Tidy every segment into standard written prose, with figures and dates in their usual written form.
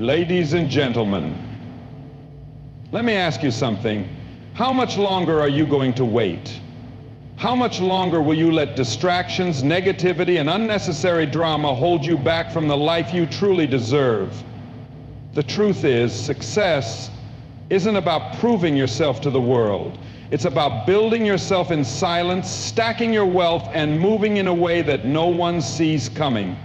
Ladies and gentlemen, let me ask you something. How much longer are you going to wait? How much longer will you let distractions, negativity, and unnecessary drama hold you back from the life you truly deserve? The truth is, success isn't about proving yourself to the world. It's about building yourself in silence, stacking your wealth, and moving in a way that no one sees coming.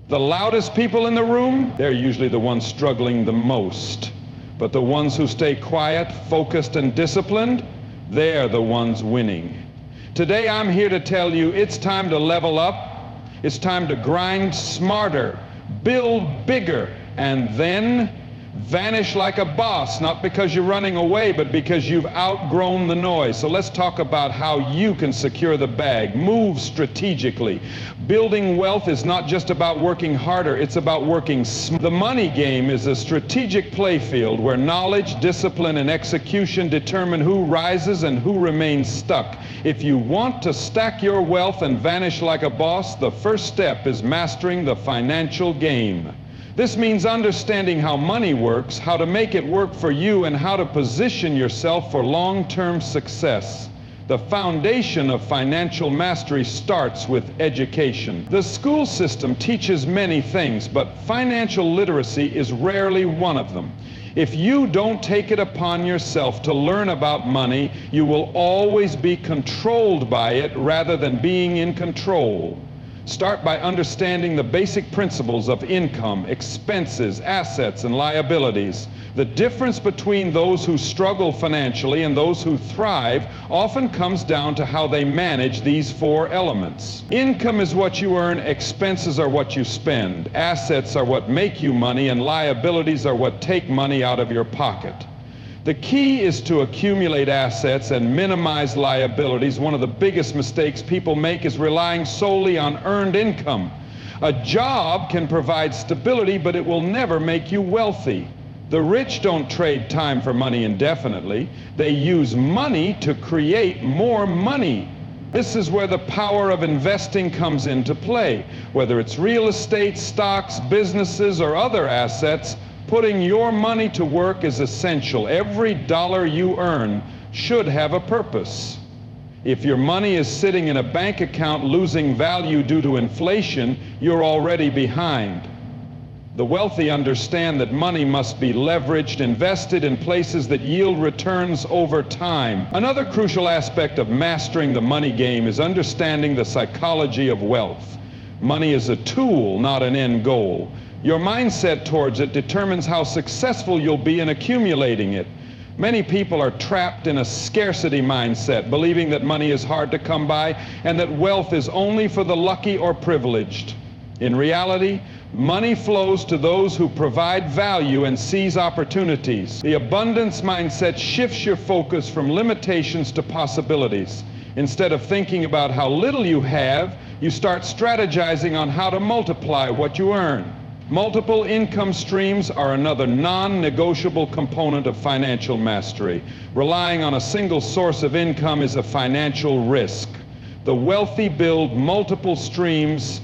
The loudest people in the room, they're usually the ones struggling the most. But the ones who stay quiet, focused, and disciplined, they're the ones winning. Today I'm here to tell you it's time to level up. It's time to grind smarter, build bigger, and then vanish like a boss, not because you're running away, but because you've outgrown the noise. So let's talk about how you can secure the bag. Move strategically. Building wealth is not just about working harder, it's about working smart. The money game is a strategic playfield where knowledge, discipline, and execution determine who rises and who remains stuck. If you want to stack your wealth and vanish like a boss, the first step is mastering the financial game. This means understanding how money works, how to make it work for you, and how to position yourself for long-term success. The foundation of financial mastery starts with education. The school system teaches many things, but financial literacy is rarely one of them. If you don't take it upon yourself to learn about money, you will always be controlled by it rather than being in control. Start by understanding the basic principles of income, expenses, assets, and liabilities. The difference between those who struggle financially and those who thrive often comes down to how they manage these four elements. Income is what you earn, expenses are what you spend, assets are what make you money, and liabilities are what take money out of your pocket. The key is to accumulate assets and minimize liabilities. One of the biggest mistakes people make is relying solely on earned income. A job can provide stability, but it will never make you wealthy. The rich don't trade time for money indefinitely. They use money to create more money. This is where the power of investing comes into play. Whether it's real estate, stocks, businesses, or other assets, putting your money to work is essential. Every dollar you earn should have a purpose. If your money is sitting in a bank account losing value due to inflation, you're already behind. The wealthy understand that money must be leveraged, invested in places that yield returns over time. Another crucial aspect of mastering the money game is understanding the psychology of wealth. Money is a tool, not an end goal. Your mindset towards it determines how successful you'll be in accumulating it. Many people are trapped in a scarcity mindset, believing that money is hard to come by and that wealth is only for the lucky or privileged. In reality, money flows to those who provide value and seize opportunities. The abundance mindset shifts your focus from limitations to possibilities. Instead of thinking about how little you have, you start strategizing on how to multiply what you earn. Multiple income streams are another non-negotiable component of financial mastery. Relying on a single source of income is a financial risk. The wealthy build multiple streams,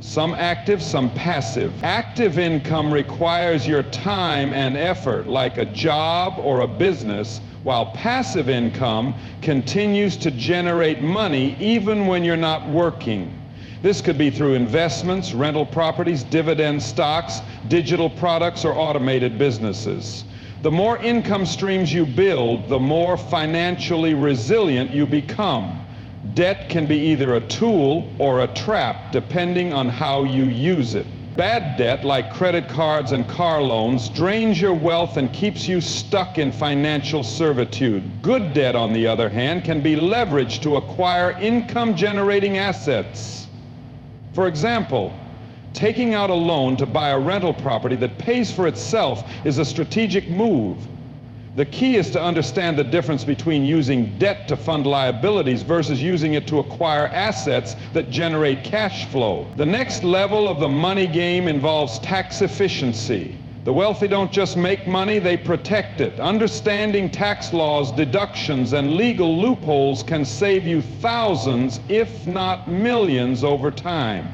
some active, some passive. Active income requires your time and effort, like a job or a business, while passive income continues to generate money even when you're not working. This could be through investments, rental properties, dividend stocks, digital products, or automated businesses. The more income streams you build, the more financially resilient you become. Debt can be either a tool or a trap, depending on how you use it. Bad debt, like credit cards and car loans, drains your wealth and keeps you stuck in financial servitude. Good debt, on the other hand, can be leveraged to acquire income-generating assets. For example, taking out a loan to buy a rental property that pays for itself is a strategic move. The key is to understand the difference between using debt to fund liabilities versus using it to acquire assets that generate cash flow. The next level of the money game involves tax efficiency. The wealthy don't just make money, they protect it. Understanding tax laws, deductions, and legal loopholes can save you thousands, if not millions, over time.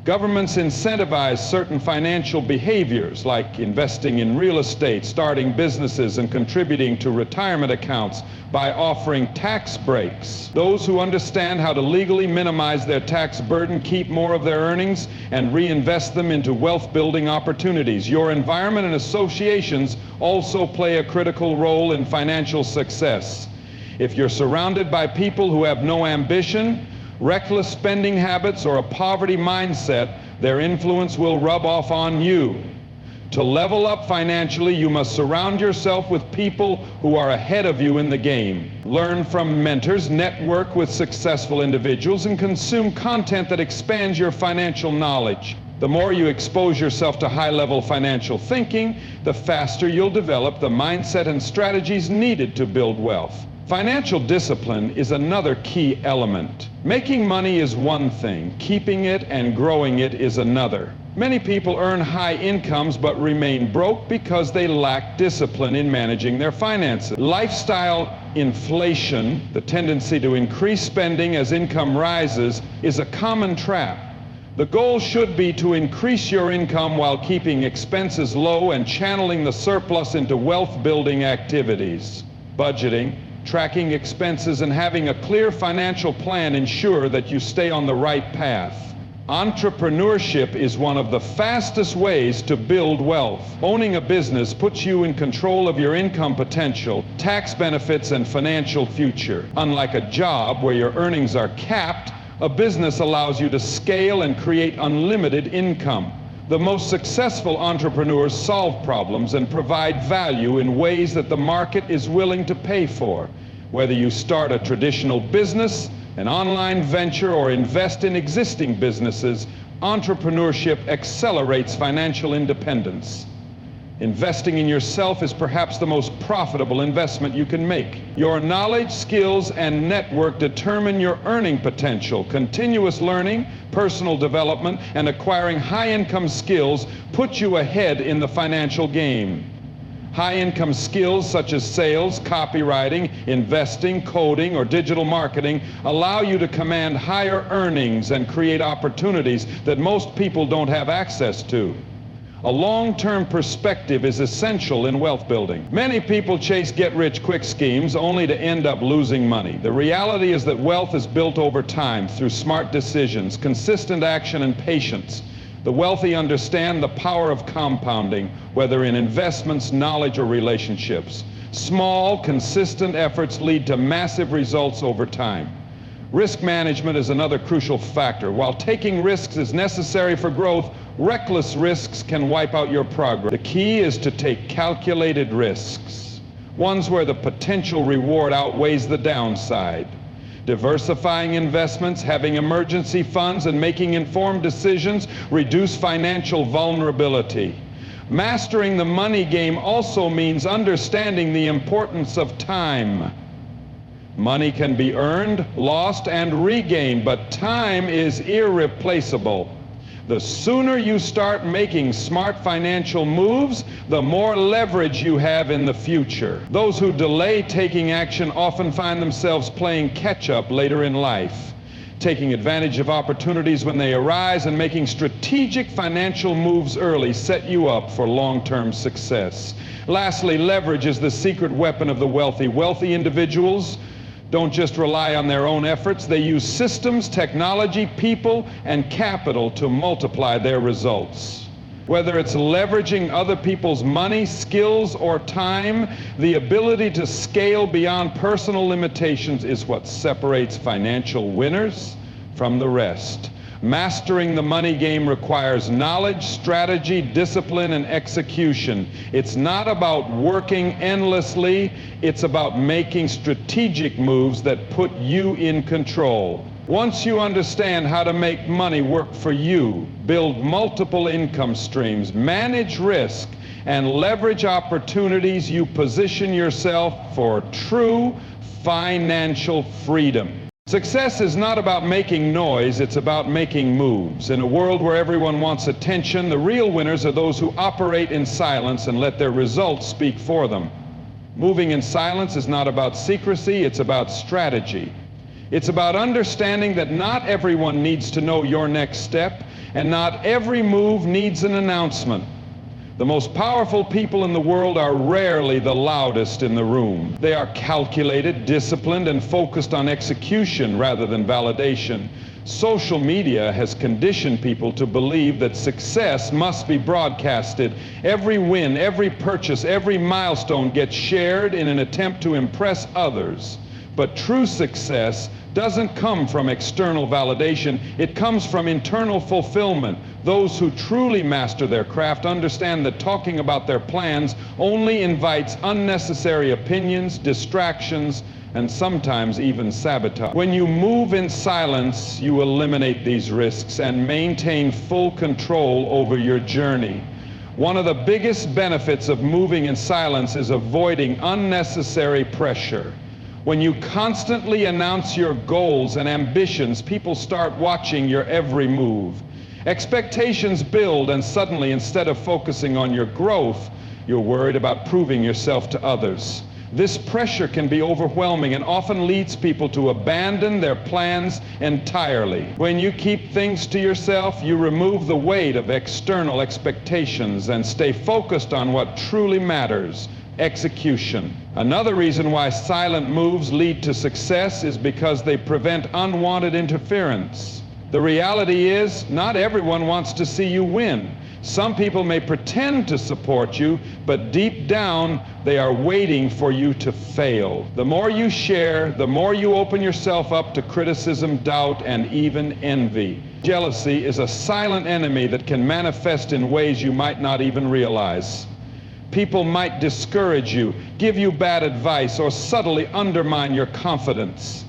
Governments incentivize certain financial behaviors like investing in real estate, starting businesses, and contributing to retirement accounts by offering tax breaks. Those who understand how to legally minimize their tax burden keep more of their earnings and reinvest them into wealth-building opportunities. Your environment and associations also play a critical role in financial success. If you're surrounded by people who have no ambition, reckless spending habits, or a poverty mindset, their influence will rub off on you. To level up financially, you must surround yourself with people who are ahead of you in the game. Learn from mentors, network with successful individuals, and consume content that expands your financial knowledge. The more you expose yourself to high-level financial thinking, the faster you'll develop the mindset and strategies needed to build wealth. Financial discipline is another key element. Making money is one thing, keeping it and growing it is another. Many people earn high incomes but remain broke because they lack discipline in managing their finances. Lifestyle inflation, the tendency to increase spending as income rises, is a common trap. The goal should be to increase your income while keeping expenses low and channeling the surplus into wealth-building activities. Budgeting, tracking expenses, and having a clear financial plan ensure that you stay on the right path. Entrepreneurship is one of the fastest ways to build wealth. Owning a business puts you in control of your income potential, tax benefits, and financial future. Unlike a job where your earnings are capped, a business allows you to scale and create unlimited income. The most successful entrepreneurs solve problems and provide value in ways that the market is willing to pay for. Whether you start a traditional business, an online venture, or invest in existing businesses, entrepreneurship accelerates financial independence. Investing in yourself is perhaps the most profitable investment you can make. Your knowledge, skills, and network determine your earning potential. Continuous learning, personal development, and acquiring high-income skills put you ahead in the financial game. High-income skills such as sales, copywriting, investing, coding, or digital marketing allow you to command higher earnings and create opportunities that most people don't have access to. A long-term perspective is essential in wealth building. Many people chase get-rich-quick schemes only to end up losing money. The reality is that wealth is built over time through smart decisions, consistent action, and patience. The wealthy understand the power of compounding, whether in investments, knowledge, or relationships. Small, consistent efforts lead to massive results over time. Risk management is another crucial factor. While taking risks is necessary for growth, reckless risks can wipe out your progress. The key is to take calculated risks, ones where the potential reward outweighs the downside. Diversifying investments, having emergency funds, and making informed decisions reduce financial vulnerability. Mastering the money game also means understanding the importance of time. Money can be earned, lost, and regained, but time is irreplaceable. The sooner you start making smart financial moves, the more leverage you have in the future. Those who delay taking action often find themselves playing catch-up later in life. Taking advantage of opportunities when they arise and making strategic financial moves early set you up for long-term success. Lastly, leverage is the secret weapon of the wealthy. Wealthy individuals don't just rely on their own efforts. They use systems, technology, people, and capital to multiply their results. Whether it's leveraging other people's money, skills, or time, the ability to scale beyond personal limitations is what separates financial winners from the rest. Mastering the money game requires knowledge, strategy, discipline, and execution. It's not about working endlessly, it's about making strategic moves that put you in control. Once you understand how to make money work for you, build multiple income streams, manage risk, and leverage opportunities, you position yourself for true financial freedom. Success is not about making noise, it's about making moves. In a world where everyone wants attention, the real winners are those who operate in silence and let their results speak for them. Moving in silence is not about secrecy, it's about strategy. It's about understanding that not everyone needs to know your next step, And not every move needs an announcement. The most powerful people in the world are rarely the loudest in the room. They are calculated, disciplined, and focused on execution rather than validation. Social media has conditioned people to believe that success must be broadcasted. Every win, every purchase, every milestone gets shared in an attempt to impress others. But true success doesn't come from external validation. It comes from internal fulfillment. Those who truly master their craft understand that talking about their plans only invites unnecessary opinions, distractions, and sometimes even sabotage. When you move in silence, you eliminate these risks and maintain full control over your journey. One of the biggest benefits of moving in silence is avoiding unnecessary pressure. When you constantly announce your goals and ambitions, people start watching your every move. Expectations build, and suddenly, instead of focusing on your growth, you're worried about proving yourself to others. This pressure can be overwhelming and often leads people to abandon their plans entirely. When you keep things to yourself, you remove the weight of external expectations and stay focused on what truly matters: execution. Another reason why silent moves lead to success is because they prevent unwanted interference. The reality is, not everyone wants to see you win. Some people may pretend to support you, but deep down, they are waiting for you to fail. The more you share, the more you open yourself up to criticism, doubt, and even envy. Jealousy is a silent enemy that can manifest in ways you might not even realize. People might discourage you, give you bad advice, or subtly undermine your confidence.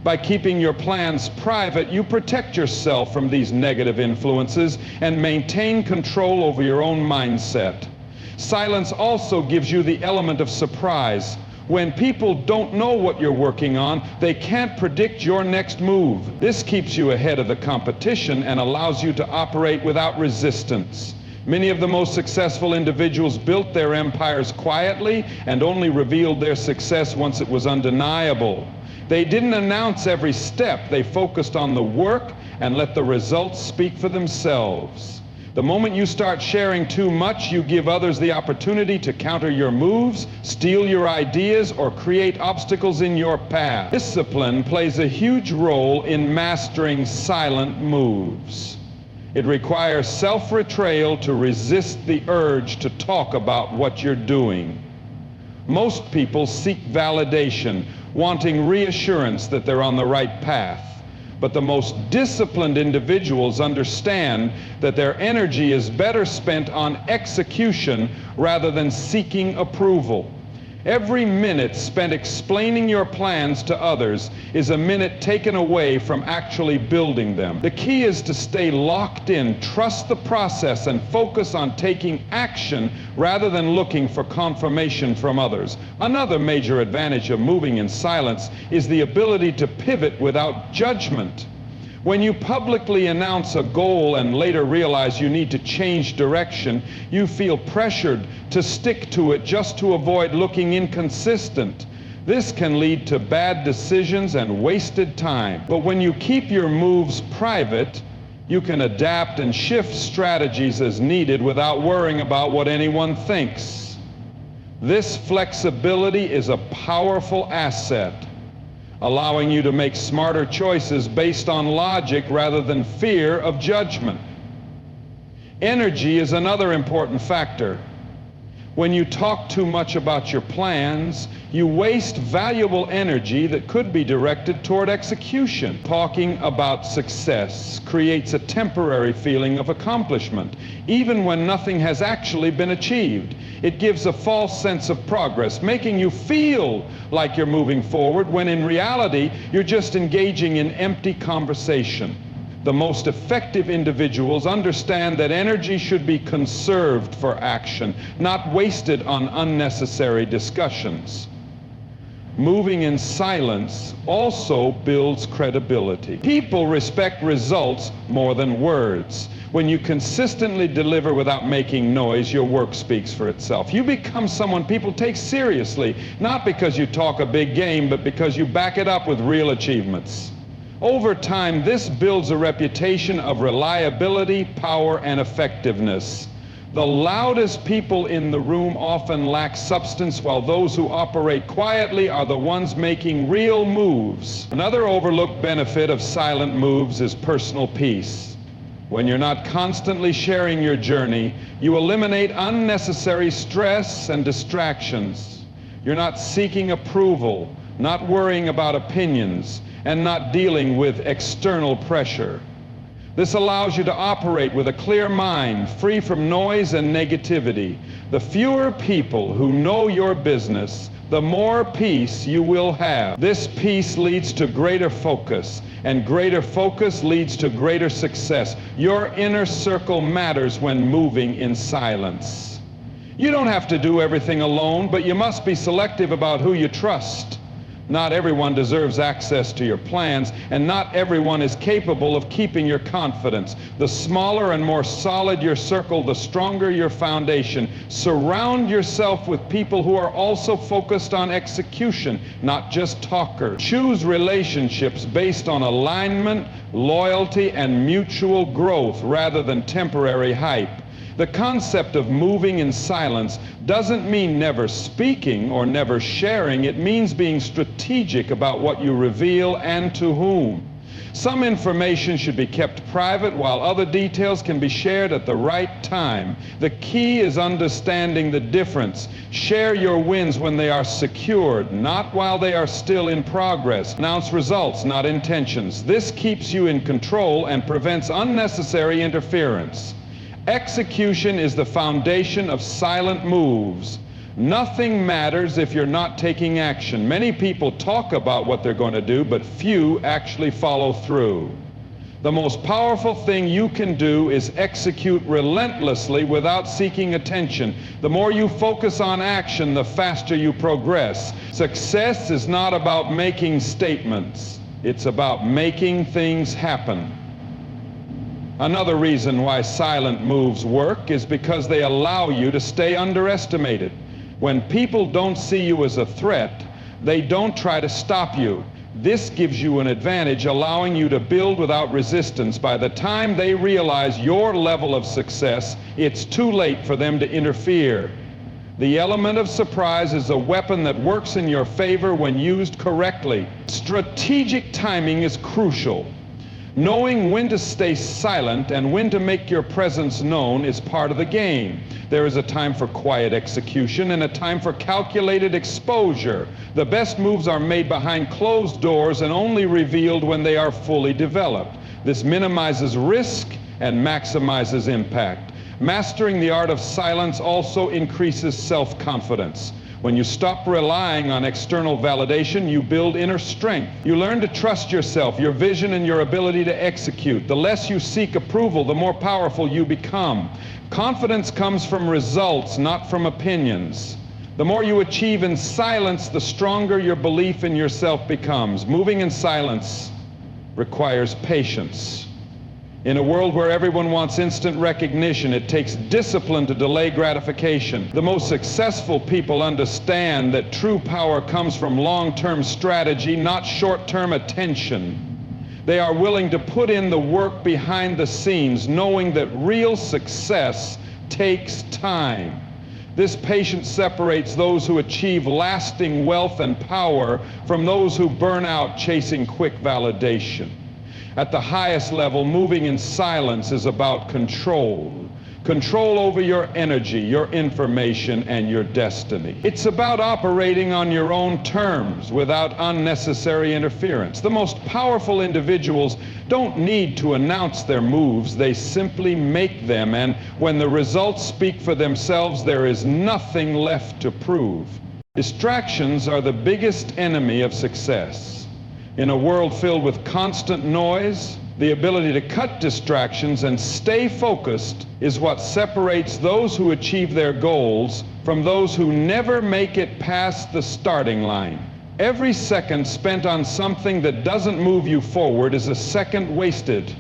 By keeping your plans private, you protect yourself from these negative influences and maintain control over your own mindset. Silence also gives you the element of surprise. When people don't know what you're working on, they can't predict your next move. This keeps you ahead of the competition and allows you to operate without resistance. Many of the most successful individuals built their empires quietly and only revealed their success once it was undeniable. They didn't announce every step. They focused on the work and let the results speak for themselves. The moment you start sharing too much, you give others the opportunity to counter your moves, steal your ideas, or create obstacles in your path. Discipline plays a huge role in mastering silent moves. It requires self-betrayal to resist the urge to talk about what you're doing. Most people seek validation, wanting reassurance that they're on the right path. But the most disciplined individuals understand that their energy is better spent on execution rather than seeking approval. Every minute spent explaining your plans to others is a minute taken away from actually building them. The key is to stay locked in, trust the process, and focus on taking action rather than looking for confirmation from others. Another major advantage of moving in silence is the ability to pivot without judgment. When you publicly announce a goal and later realize you need to change direction, you feel pressured to stick to it just to avoid looking inconsistent. This can lead to bad decisions and wasted time. But when you keep your moves private, you can adapt and shift strategies as needed without worrying about what anyone thinks. This flexibility is a powerful asset, allowing you to make smarter choices based on logic rather than fear of judgment. Energy is another important factor. When you talk too much about your plans, you waste valuable energy that could be directed toward execution. Talking about success creates a temporary feeling of accomplishment, even when nothing has actually been achieved. It gives a false sense of progress, making you feel like you're moving forward, when in reality, you're just engaging in empty conversation. The most effective individuals understand that energy should be conserved for action, not wasted on unnecessary discussions. Moving in silence also builds credibility. People respect results more than words. When you consistently deliver without making noise, your work speaks for itself. You become someone people take seriously, not because you talk a big game, but because you back it up with real achievements. Over time, this builds a reputation of reliability, power, and effectiveness. The loudest people in the room often lack substance, while those who operate quietly are the ones making real moves. Another overlooked benefit of silent moves is personal peace. When you're not constantly sharing your journey, you eliminate unnecessary stress and distractions. You're not seeking approval, not worrying about opinions, and not dealing with external pressure. This allows you to operate with a clear mind, free from noise and negativity. The fewer people who know your business, the more peace you will have. This peace leads to greater focus, and greater focus leads to greater success. Your inner circle matters when moving in silence. You don't have to do everything alone, but you must be selective about who you trust. Not everyone deserves access to your plans, and not everyone is capable of keeping your confidence. The smaller and more solid your circle, the stronger your foundation. Surround yourself with people who are also focused on execution, not just talkers. Choose relationships based on alignment, loyalty, and mutual growth rather than temporary hype. The concept of moving in silence doesn't mean never speaking or never sharing. It means being strategic about what you reveal and to whom. Some information should be kept private, while other details can be shared at the right time. The key is understanding the difference. Share your wins when they are secured, not while they are still in progress. Announce results, not intentions. This keeps you in control and prevents unnecessary interference. Execution is the foundation of silent moves. Nothing matters if you're not taking action. Many people talk about what they're going to do, but few actually follow through. The most powerful thing you can do is execute relentlessly without seeking attention. The more you focus on action, the faster you progress. Success is not about making statements. It's about making things happen. Another reason why silent moves work is because they allow you to stay underestimated. When people don't see you as a threat, they don't try to stop you. This gives you an advantage, allowing you to build without resistance. By the time they realize your level of success, it's too late for them to interfere. The element of surprise is a weapon that works in your favor when used correctly. Strategic timing is crucial. Knowing when to stay silent and when to make your presence known is part of the game. There is a time for quiet execution and a time for calculated exposure. The best moves are made behind closed doors and only revealed when they are fully developed. This minimizes risk and maximizes impact. Mastering the art of silence also increases self-confidence. When you stop relying on external validation, you build inner strength. You learn to trust yourself, your vision, and your ability to execute. The less you seek approval, the more powerful you become. Confidence comes from results, not from opinions. The more you achieve in silence, the stronger your belief in yourself becomes. Moving in silence requires patience. In a world where everyone wants instant recognition, it takes discipline to delay gratification. The most successful people understand that true power comes from long-term strategy, not short-term attention. They are willing to put in the work behind the scenes, knowing that real success takes time. This patience separates those who achieve lasting wealth and power from those who burn out chasing quick validation. At the highest level, moving in silence is about control. Control over your energy, your information, and your destiny. It's about operating on your own terms without unnecessary interference. The most powerful individuals don't need to announce their moves. They simply make them, and when the results speak for themselves, there is nothing left to prove. Distractions are the biggest enemy of success. In a world filled with constant noise, the ability to cut distractions and stay focused is what separates those who achieve their goals from those who never make it past the starting line. Every second spent on something that doesn't move you forward is a second wasted.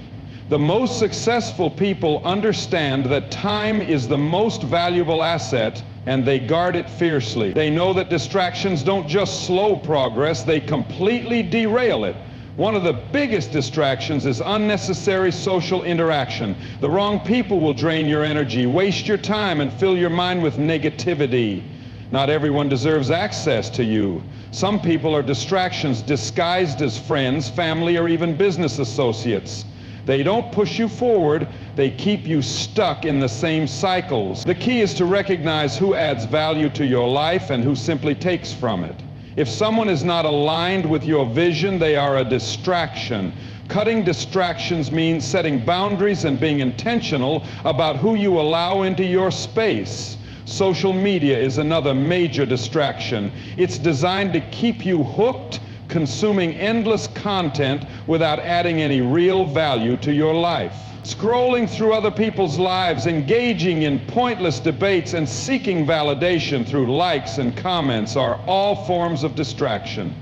The most successful people understand that time is the most valuable asset, and they guard it fiercely. They know that distractions don't just slow progress, they completely derail it. One of the biggest distractions is unnecessary social interaction. The wrong people will drain your energy, waste your time, and fill your mind with negativity. Not everyone deserves access to you. Some people are distractions disguised as friends, family, or even business associates. They don't push you forward, they keep you stuck in the same cycles. The key is to recognize who adds value to your life and who simply takes from it. If someone is not aligned with your vision, they are a distraction. Cutting distractions means setting boundaries and being intentional about who you allow into your space. Social media is another major distraction. It's designed to keep you hooked, consuming endless content without adding any real value to your life. Scrolling through other people's lives, engaging in pointless debates, and seeking validation through likes and comments are all forms of distraction.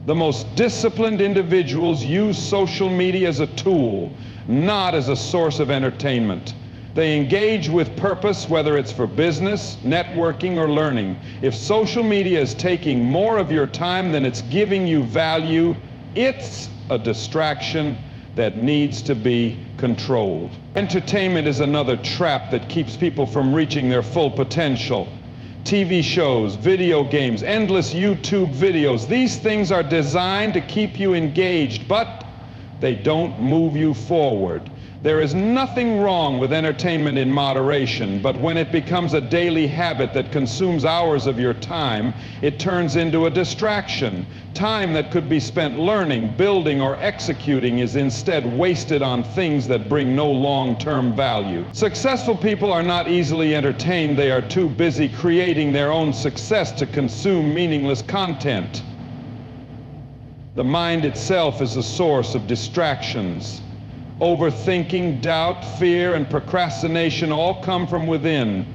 The most disciplined individuals use social media as a tool, not as a source of entertainment. They engage with purpose, whether it's for business, networking, or learning. If social media is taking more of your time than it's giving you value, it's a distraction that needs to be controlled. Entertainment is another trap that keeps people from reaching their full potential. TV shows, video games, endless YouTube videos, these things are designed to keep you engaged, but they don't move you forward. There is nothing wrong with entertainment in moderation, but when it becomes a daily habit that consumes hours of your time, it turns into a distraction. Time that could be spent learning, building, or executing is instead wasted on things that bring no long-term value. Successful people are not easily entertained. They are too busy creating their own success to consume meaningless content. The mind itself is a source of distractions. Overthinking, doubt, fear, and procrastination all come from within.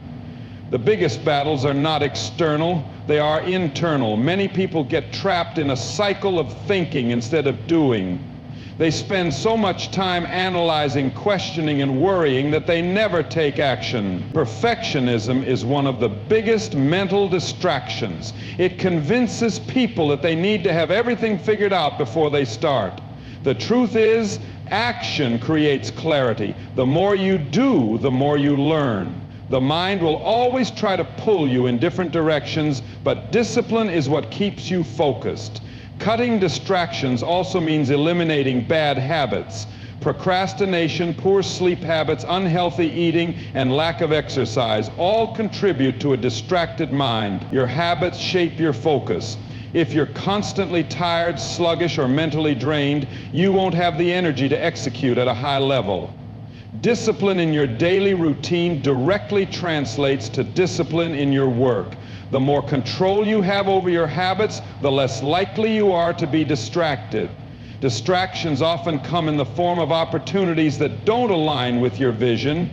The biggest battles are not external, they are internal. Many people get trapped in a cycle of thinking instead of doing. They spend so much time analyzing, questioning, and worrying that they never take action. Perfectionism is one of the biggest mental distractions. It convinces people that they need to have everything figured out before they start. The truth is, action creates clarity. The more you do, the more you learn. The mind will always try to pull you in different directions, but discipline is what keeps you focused. Cutting distractions also means eliminating bad habits. Procrastination, poor sleep habits, unhealthy eating, and lack of exercise all contribute to a distracted mind. Your habits shape your focus. If you're constantly tired, sluggish, or mentally drained, you won't have the energy to execute at a high level. Discipline in your daily routine directly translates to discipline in your work. The more control you have over your habits, the less likely you are to be distracted. Distractions often come in the form of opportunities that don't align with your vision.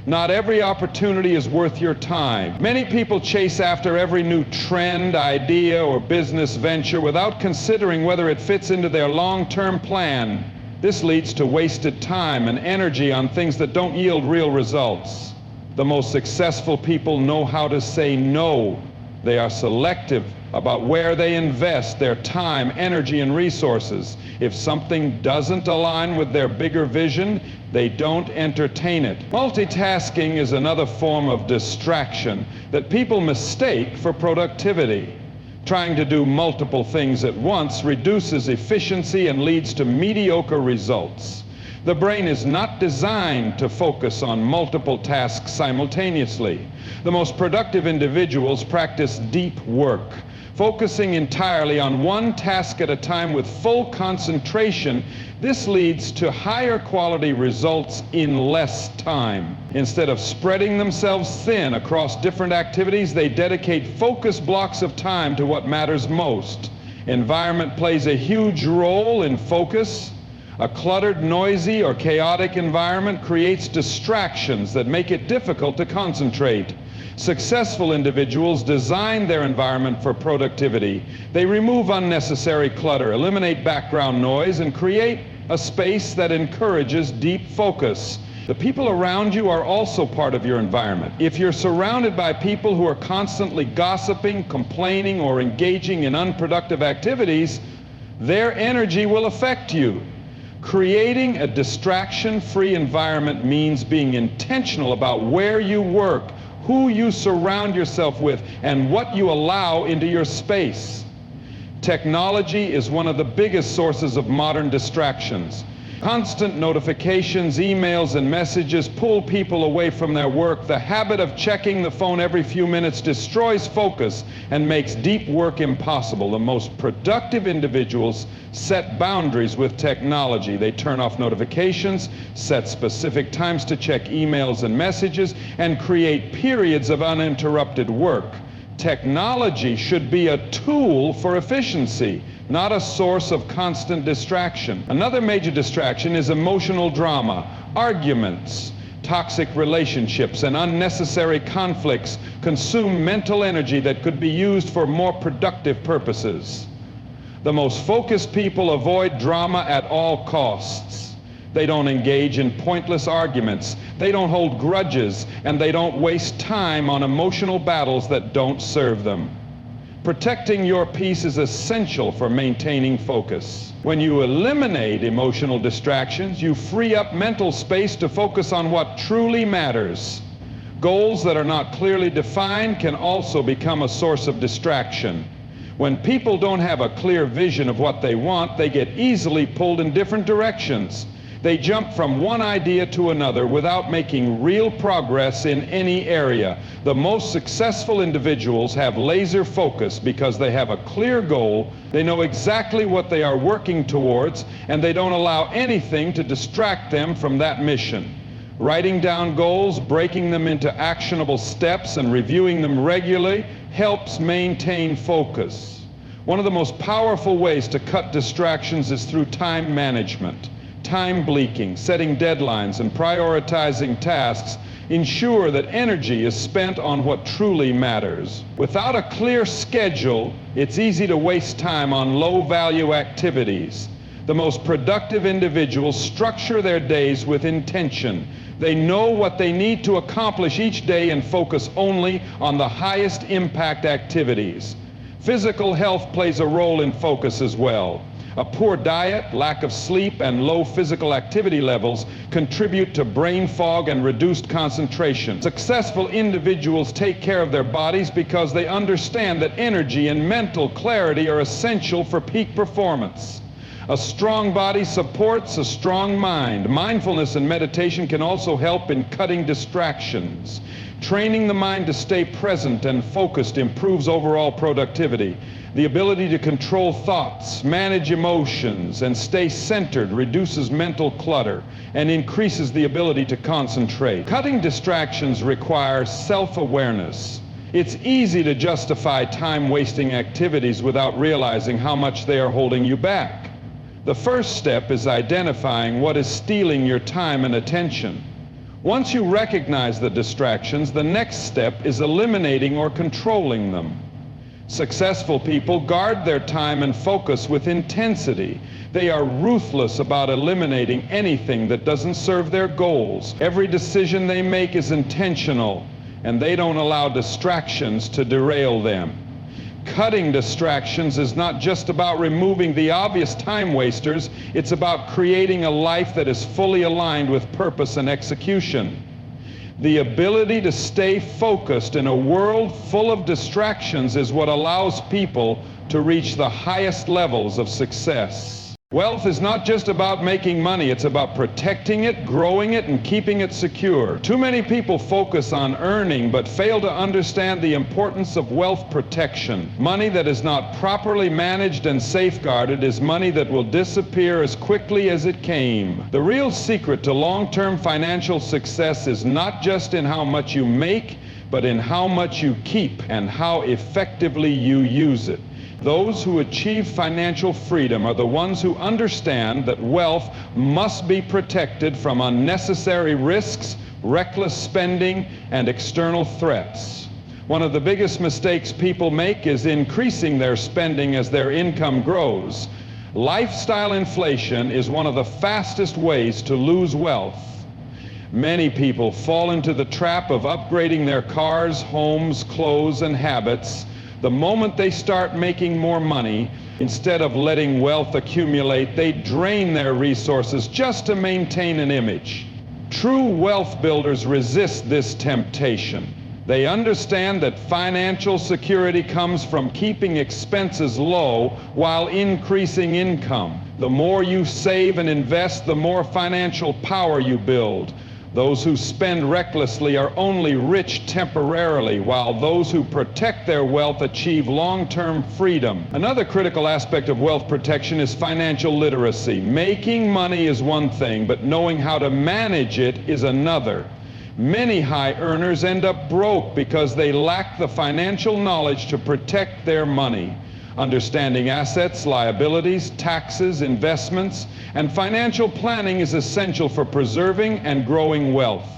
Not every opportunity is worth your time. Many people chase after every new trend, idea, or business venture without considering whether it fits into their long-term plan. This leads to wasted time and energy on things that don't yield real results. The most successful people know how to say no. They are selective about where they invest their time, energy, and resources. If something doesn't align with their bigger vision, they don't entertain it. Multitasking is another form of distraction that people mistake for productivity. Trying to do multiple things at once reduces efficiency and leads to mediocre results. The brain is not designed to focus on multiple tasks simultaneously. The most productive individuals practice deep work. Focusing entirely on one task at a time with full concentration, this leads to higher quality results in less time. Instead of spreading themselves thin across different activities, they dedicate focused blocks of time to what matters most. Environment plays a huge role in focus. A cluttered, noisy, or chaotic environment creates distractions that make it difficult to concentrate. Successful individuals design their environment for productivity. They remove unnecessary clutter, eliminate background noise, and create a space that encourages deep focus. The people around you are also part of your environment. If you're surrounded by people who are constantly gossiping, complaining, or engaging in unproductive activities, Their energy will affect you. Creating a distraction-free environment means being intentional about where you work, who you surround yourself with, and what you allow into your space. Technology is one of the biggest sources of modern distractions. Constant notifications, emails, and messages pull people away from their work. The habit of checking the phone every few minutes destroys focus and makes deep work impossible. The most productive individuals set boundaries with technology. They turn off notifications, set specific times to check emails and messages, and create periods of uninterrupted work. Technology should be a tool for efficiency, not a source of constant distraction. Another major distraction is emotional drama, arguments. Toxic relationships and unnecessary conflicts consume mental energy that could be used for more productive purposes. The most focused people avoid drama at all costs. They don't engage in pointless arguments. They don't hold grudges, and they don't waste time on emotional battles that don't serve them. Protecting your peace is essential for maintaining focus. When you eliminate emotional distractions, you free up mental space to focus on what truly matters. Goals that are not clearly defined can also become a source of distraction. When people don't have a clear vision of what they want, they get easily pulled in different directions. They jump from one idea to another without making real progress in any area. The most successful individuals have laser focus because they have a clear goal, they know exactly what they are working towards, and they don't allow anything to distract them from that mission. Writing down goals, breaking them into actionable steps, and reviewing them regularly helps maintain focus. One of the most powerful ways to cut distractions is through time management. Time blocking, setting deadlines, and prioritizing tasks ensure that energy is spent on what truly matters. Without a clear schedule, it's easy to waste time on low-value activities. The most productive individuals structure their days with intention. They know what they need to accomplish each day and focus only on the highest impact activities. Physical health plays a role in focus as well. A poor diet, lack of sleep, and low physical activity levels contribute to brain fog and reduced concentration. Successful individuals take care of their bodies because they understand that energy and mental clarity are essential for peak performance. A strong body supports a strong mind. Mindfulness and meditation can also help in cutting distractions. Training the mind to stay present and focused improves overall productivity. The ability to control thoughts, manage emotions, and stay centered reduces mental clutter and increases the ability to concentrate. Cutting distractions requires self-awareness. It's easy to justify time-wasting activities without realizing how much they are holding you back. The first step is identifying what is stealing your time and attention. Once you recognize the distractions, the next step is eliminating or controlling them. Successful people guard their time and focus with intensity. They are ruthless about eliminating anything that doesn't serve their goals. Every decision they make is intentional, and they don't allow distractions to derail them. Cutting distractions is not just about removing the obvious time wasters, it's about creating a life that is fully aligned with purpose and execution. The ability to stay focused in a world full of distractions is what allows people to reach the highest levels of success. Wealth is not just about making money, it's about protecting it, growing it, and keeping it secure. Too many people focus on earning but fail to understand the importance of wealth protection. Money that is not properly managed and safeguarded is money that will disappear as quickly as it came. The real secret to long-term financial success is not just in how much you make, but in how much you keep and how effectively you use it. Those who achieve financial freedom are the ones who understand that wealth must be protected from unnecessary risks, reckless spending, and external threats. One of the biggest mistakes people make is increasing their spending as their income grows. Lifestyle inflation is one of the fastest ways to lose wealth. Many people fall into the trap of upgrading their cars, homes, clothes, and habits. The moment they start making more money, Instead of letting wealth accumulate, they drain their resources just to maintain an image. True wealth builders resist this temptation. They understand that financial security comes from keeping expenses low while increasing income. The more you save and invest, the more financial power you build. Those who spend recklessly are only rich temporarily, while those who protect their wealth achieve long-term freedom. Another critical aspect of wealth protection is financial literacy. Making money is one thing, but knowing how to manage it is another. Many high earners end up broke because they lack the financial knowledge to protect their money. Understanding assets, liabilities, taxes, investments, and financial planning is essential for preserving and growing wealth.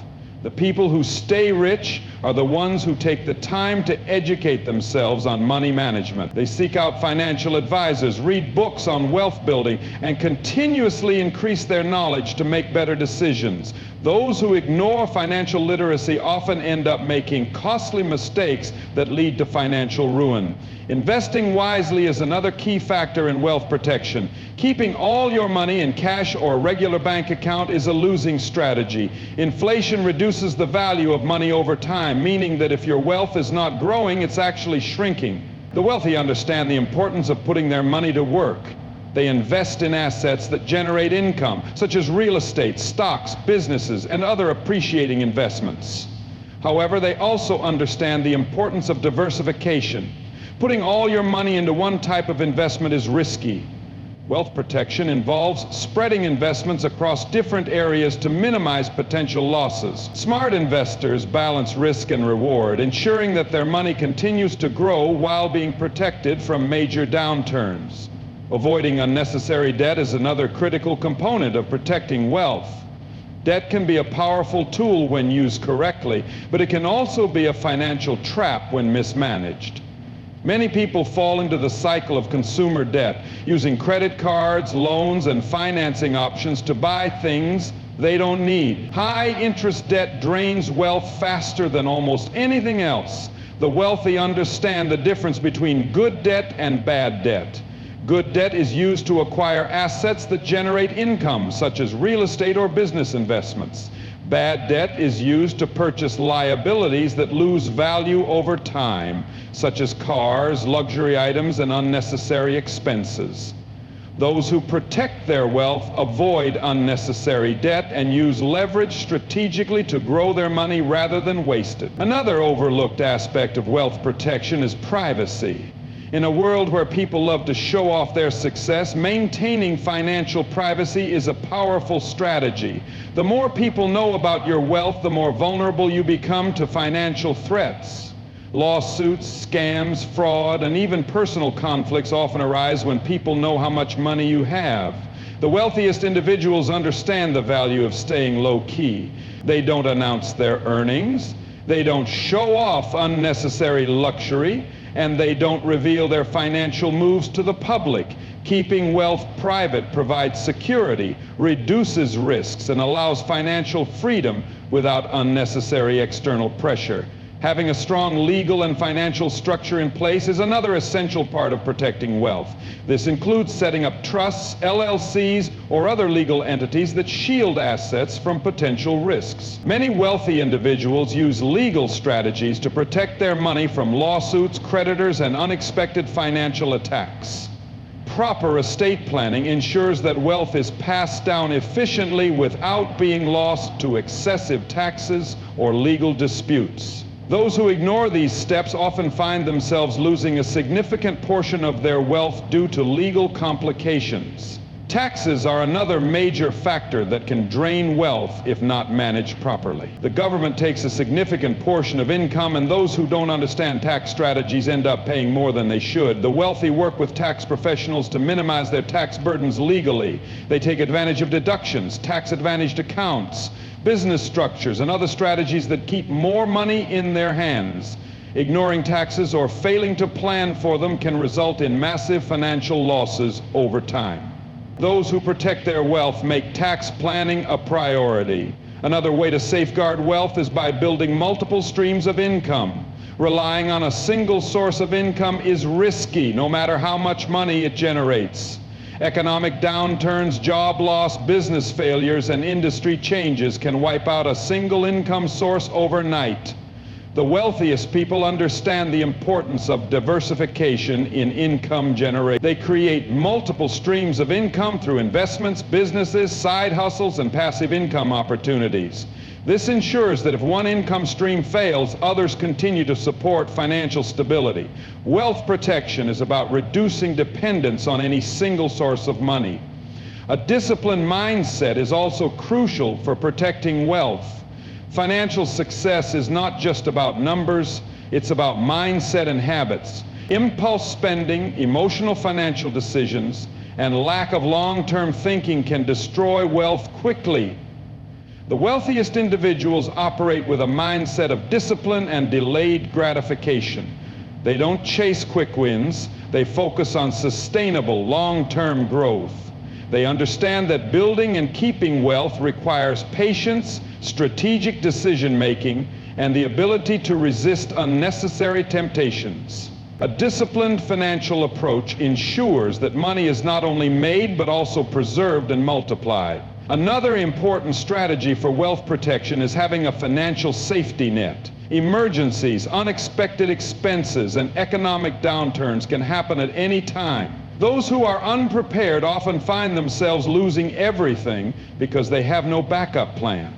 The people who stay rich are the ones who take the time to educate themselves on money management. They seek out financial advisors, read books on wealth building, and continuously increase their knowledge to make better decisions. Those who ignore financial literacy often end up making costly mistakes that lead to financial ruin. Investing wisely is another key factor in wealth protection. Keeping all your money in cash or regular bank account is a losing strategy. Inflation reduces the value of money over time, meaning that if your wealth is not growing, it's actually shrinking. The wealthy understand the importance of putting their money to work. They invest in assets that generate income, such as real estate, stocks, businesses, and other appreciating investments. However, they also understand the importance of diversification. Putting all your money into one type of investment is risky. Wealth protection involves spreading investments across different areas to minimize potential losses. Smart investors balance risk and reward, ensuring that their money continues to grow while being protected from major downturns. Avoiding unnecessary debt is another critical component of protecting wealth. Debt can be a powerful tool when used correctly, but it can also be a financial trap when mismanaged. Many people fall into the cycle of consumer debt, using credit cards, loans, and financing options to buy things they don't need. High-interest debt drains wealth faster than almost anything else. The wealthy understand the difference between good debt and bad debt. Good debt is used to acquire assets that generate income, such as real estate or business investments. Bad debt is used to purchase liabilities that lose value over time, such as cars, luxury items, and unnecessary expenses. Those who protect their wealth avoid unnecessary debt and use leverage strategically to grow their money rather than waste it. Another overlooked aspect of wealth protection is privacy. In a world where people love to show off their success, maintaining financial privacy is a powerful strategy. The more people know about your wealth, the more vulnerable you become to financial threats. Lawsuits, scams, fraud, and even personal conflicts often arise when people know how much money you have. The wealthiest individuals understand the value of staying low-key. They don't announce their earnings. They don't show off unnecessary luxury. And they don't reveal their financial moves to the public. Keeping wealth private provides security, reduces risks, and allows financial freedom without unnecessary external pressure. Having a strong legal and financial structure in place is another essential part of protecting wealth. This includes setting up trusts, LLCs, or other legal entities that shield assets from potential risks. Many wealthy individuals use legal strategies to protect their money from lawsuits, creditors, and unexpected financial attacks. Proper estate planning ensures that wealth is passed down efficiently without being lost to excessive taxes or legal disputes. Those who ignore these steps often find themselves losing a significant portion of their wealth due to legal complications. Taxes are another major factor that can drain wealth if not managed properly. The government takes a significant portion of income, and those who don't understand tax strategies end up paying more than they should. The wealthy work with tax professionals to minimize their tax burdens legally. They take advantage of deductions, tax-advantaged accounts, business structures, and other strategies that keep more money in their hands. Ignoring taxes or failing to plan for them can result in massive financial losses over time. Those who protect their wealth make tax planning a priority. Another way to safeguard wealth is by building multiple streams of income. Relying on a single source of income is risky, no matter how much money it generates. Economic downturns, job loss, business failures, and industry changes can wipe out a single income source overnight. The wealthiest people understand the importance of diversification in income generation. They create multiple streams of income through investments, businesses, side hustles, and passive income opportunities. This ensures that if one income stream fails, others continue to support financial stability. Wealth protection is about reducing dependence on any single source of money. A disciplined mindset is also crucial for protecting wealth. Financial success is not just about numbers, it's about mindset and habits. Impulse spending, emotional financial decisions, and lack of long-term thinking can destroy wealth quickly. The wealthiest individuals operate with a mindset of discipline and delayed gratification. They don't chase quick wins, they focus on sustainable long-term growth. They understand that building and keeping wealth requires patience, strategic decision-making, and the ability to resist unnecessary temptations. A disciplined financial approach ensures that money is not only made but also preserved and multiplied. Another important strategy for wealth protection is having a financial safety net. Emergencies, unexpected expenses, and economic downturns can happen at any time. Those who are unprepared often find themselves losing everything because they have no backup plan.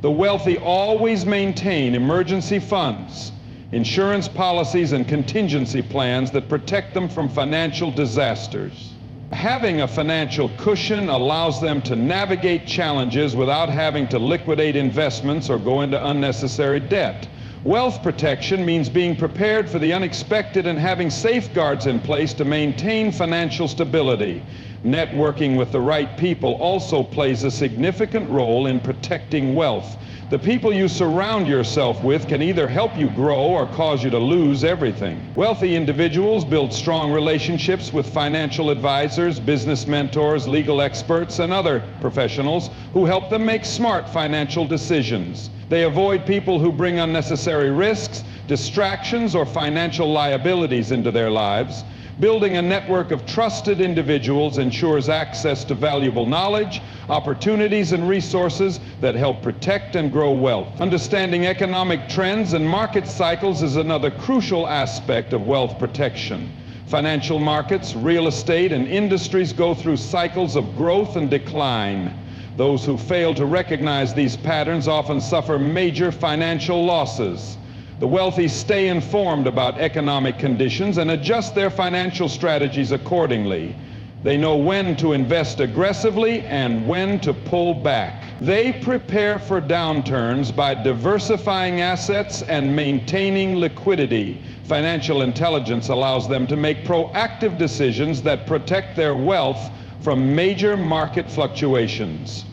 The wealthy always maintain emergency funds, insurance policies, and contingency plans that protect them from financial disasters. Having a financial cushion allows them to navigate challenges without having to liquidate investments or go into unnecessary debt. Wealth protection means being prepared for the unexpected and having safeguards in place to maintain financial stability. Networking with the right people also plays a significant role in protecting wealth. The people you surround yourself with can either help you grow or cause you to lose everything. Wealthy individuals build strong relationships with financial advisors, business mentors, legal experts, and other professionals who help them make smart financial decisions. They avoid people who bring unnecessary risks, distractions, or financial liabilities into their lives. Building a network of trusted individuals ensures access to valuable knowledge, opportunities, and resources that help protect and grow wealth. Understanding economic trends and market cycles is another crucial aspect of wealth protection. Financial markets, real estate, and industries go through cycles of growth and decline. Those who fail to recognize these patterns often suffer major financial losses. The wealthy stay informed about economic conditions and adjust their financial strategies accordingly. They know when to invest aggressively and when to pull back. They prepare for downturns by diversifying assets and maintaining liquidity. Financial intelligence allows them to make proactive decisions that protect their wealth from major market fluctuations.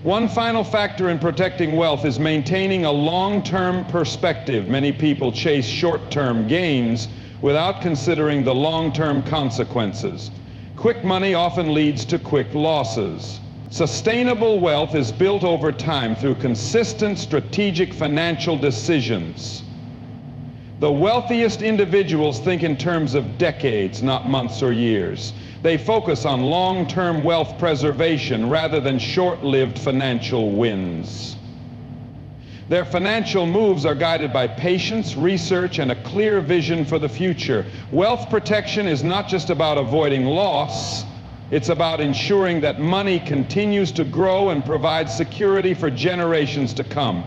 One final factor in protecting wealth is maintaining a long-term perspective. Many people chase short-term gains without considering the long-term consequences. Quick money often leads to quick losses. Sustainable wealth is built over time through consistent strategic financial decisions. The wealthiest individuals think in terms of decades, not months or years. They focus on long-term wealth preservation rather than short-lived financial wins. Their financial moves are guided by patience, research, and a clear vision for the future. Wealth protection is not just about avoiding loss, it's about ensuring that money continues to grow and provide security for generations to come.